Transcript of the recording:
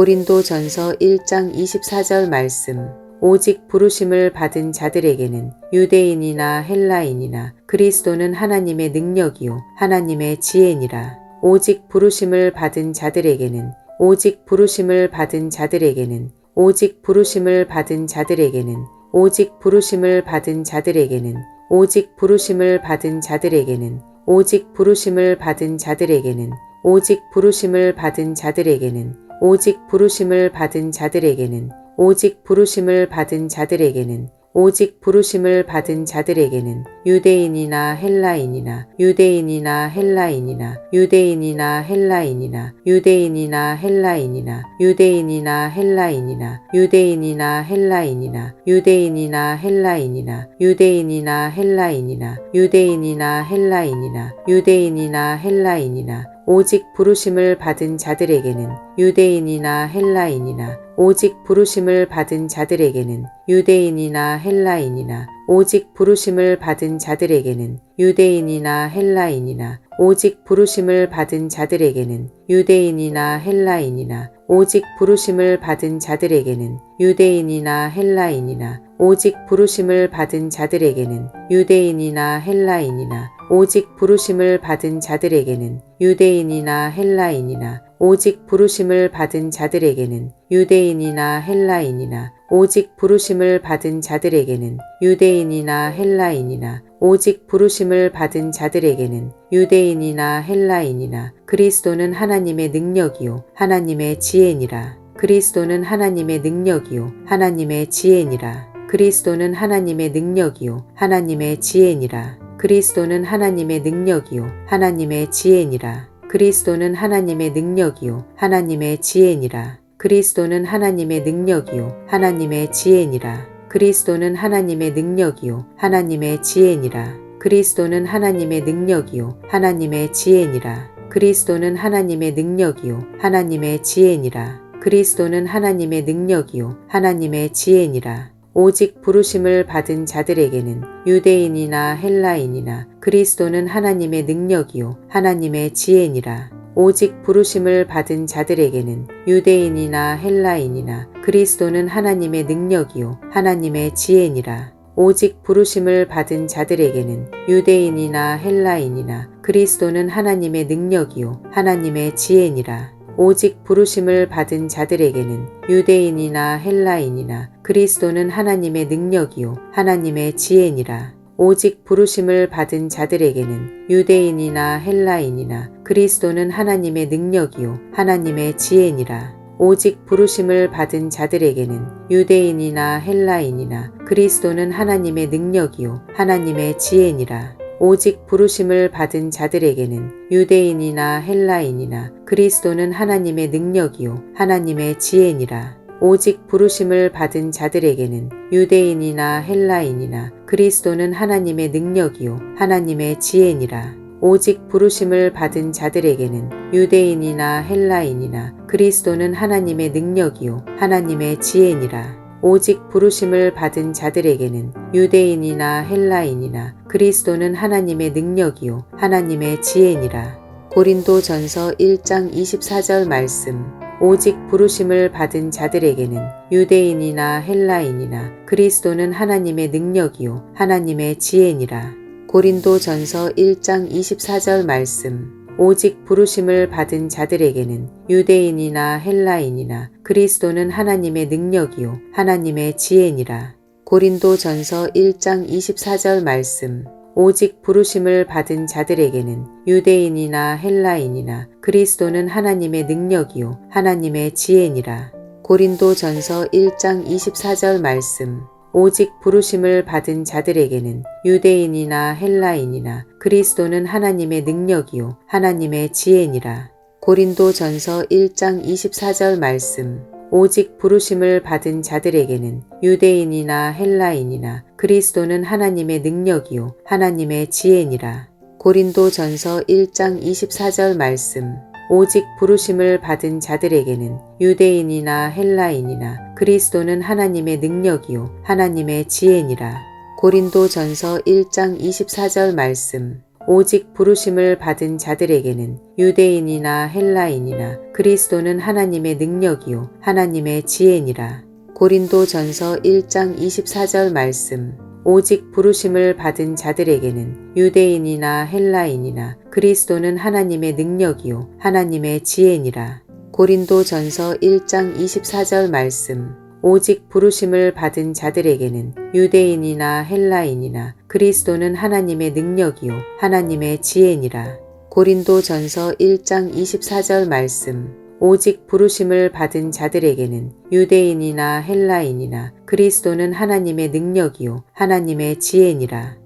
고린도전서 1장 24절 말씀. 오직 부르심을 받은 자들에게는 유대인이나 헬라인이나 그리스도는 하나님의 능력이요 하나님의 지혜니라. 오직 부르심을 받은 자들에게는 오직 부르심을 받은 자들에게는 오직 부르심을 받은 자들에게는 오직 부르심을 받은 자들에게는 오직 부르심을 받은 자들에게는 오직 부르심을 받은 자들에게는 오직 부르심을 받은 자들에게는 오직 부르심을 받은 자들에게는 오직 부르심을 받은 자들에게는 오직 부르심을 받은 자들에게는 유대인이나 헬라인이나 유대인이나 헬라인이나 유대인이나 헬라인이나 유대인이나 헬라인이나 유대인이나 헬라인이나 유대인이나 헬라인이나 유대인이나 헬라인이나 유대인이나 헬라인이나 유대인이나 헬라인이나 유대인이나 헬라인이나 오직 부르심을 받은 자들에게는 유대인이나 헬라인이나 오직 부르심을 받은 자들에게는 유대인이나 헬라인이나 오직 부르심을 받은 자들에게는 유대인이나 헬라인이나 오직 부르심을 받은 자들에게는 유대인이나 헬라인이나 오직 부르심을 받은 자들에게는 유대인이나 헬라인이나 오직 부르심을 받은 자들에게는 유대인이나 헬라인이나 오직 부르심을 받은 자들에게는 유대인이나 헬라인이나 오직 부르심을 받은 자들에게는 유대인이나 헬라인이나 오직 부르심을 받은 자들에게는 유대인이나 헬라인이나 오직 부르심을 받은 자들에게는 유대인이나 헬라인이나 그리스도는 하나님의 능력이요 하나님의 지혜니라. 그리스도는 하나님의 능력이요 하나님의 지혜니라. 그리스도는 하나님의 능력이요 하나님의 지혜니라. 그리스도는 하나님의 능력이요 하나님의 지혜니라. 그리스도는 하나님의 능력이요 하나님의 지혜니라. 그리스도는 하나님의 능력이요 하나님의 지혜니라. 그리스도는 하나님의 능력이요 하나님의 지혜니라. 그리스도는 하나님의 능력이요 하나님의 지혜니라. 그리스도는 하나님의 능력이요 하나님의 지혜니라. 그리스도는 하나님의 능력이요 하나님의 지혜니라. 오직 부르심을 받은 자들에게는 유대인이나 헬라인이나 그리스도는 하나님의 능력이요 하나님의 지혜니라. 오직 부르심을 받은 자들에게는 유대인이나 헬라인이나 그리스도는 하나님의 능력이요 하나님의 지혜니라. 오직 부르심을 받은 자들에게는 유대인이나 헬라인이나 그리스도는 하나님의 능력이요 하나님의 지혜니라. 오직 부르심을 받은 자들에게는 유대인이나 헬라인이나 그리스도는 하나님의 능력이요 하나님의 지혜니라. 오직 부르심을 받은 자들에게는 유대인이나 헬라인이나 그리스도는 하나님의 능력이요 하나님의 지혜니라. 오직 부르심을 받은 자들에게는 유대인이나 헬라인이나 그리스도는 하나님의 능력이요 하나님의 지혜니라. 오직 부르심을 받은 자들에게는 유대인이나 헬라인이나 그리스도는 하나님의 능력이요 하나님의 지혜니라. 오직 부르심을 받은 자들에게는 유대인이나 헬라인이나 그리스도는 하나님의 능력이요 하나님의 지혜니라. 오직 부르심을 받은 자들에게는 유대인이나 헬라인이나 그리스도는 하나님의 능력이요 하나님의 지혜니라. 오직 부르심을 받은 자들에게는 유대인이나 헬라인이나 그리스도는 하나님의 능력이요 하나님의 지혜니라. 고린도전서 1장 24절 말씀. 오직 부르심을 받은 자들에게는 유대인이나 헬라인이나 그리스도는 하나님의 능력이요 하나님의 지혜니라. 고린도전서 1장 24절 말씀. 오직 부르심을 받은 자들에게는 유대인이나 헬라인이나 그리스도는 하나님의 능력이요 하나님의 지혜니라. 고린도전서 1장 24절 말씀. 오직 부르심을 받은 자들에게는 유대인이나 헬라인이나 그리스도는 하나님의 능력이요 하나님의 지혜니라. 고린도전서 1장 24절 말씀. 오직 부르심을 받은 자들에게는 유대인이나 헬라인이나 그리스도는 하나님의 능력이요 하나님의 지혜니라. 고린도전서 1장 24절 말씀. 오직 부르심을 받은 자들에게는 유대인이나 헬라인이나 그리스도는 하나님의 능력이요 하나님의 지혜니라. 고린도전서 1장 24절 말씀. 오직 부르심을 받은 자들에게는 유대인이나 헬라인이나 그리스도는 하나님의 능력이요 하나님의 지혜니라. 고린도전서 1장 24절 말씀. 오직 부르심을 받은 자들에게는 유대인이나 헬라인이나 그리스도는 하나님의 능력이요 하나님의 지혜니라. 고린도전서 1장 24절 말씀. 오직 부르심을 받은 자들에게는 유대인이나 헬라인이나 그리스도는 하나님의 능력이요 하나님의 지혜니라. 고린도전서 1장 24절 말씀. 오직 부르심을 받은 자들에게는 유대인이나 헬라인이나 그리스도는 하나님의 능력이요 하나님의 지혜니라. 고린도전서 1장 24절 말씀. 오직 부르심을 받은 자들에게는 유대인이나 헬라인이나 그리스도는 하나님의 능력이요 하나님의 지혜니라.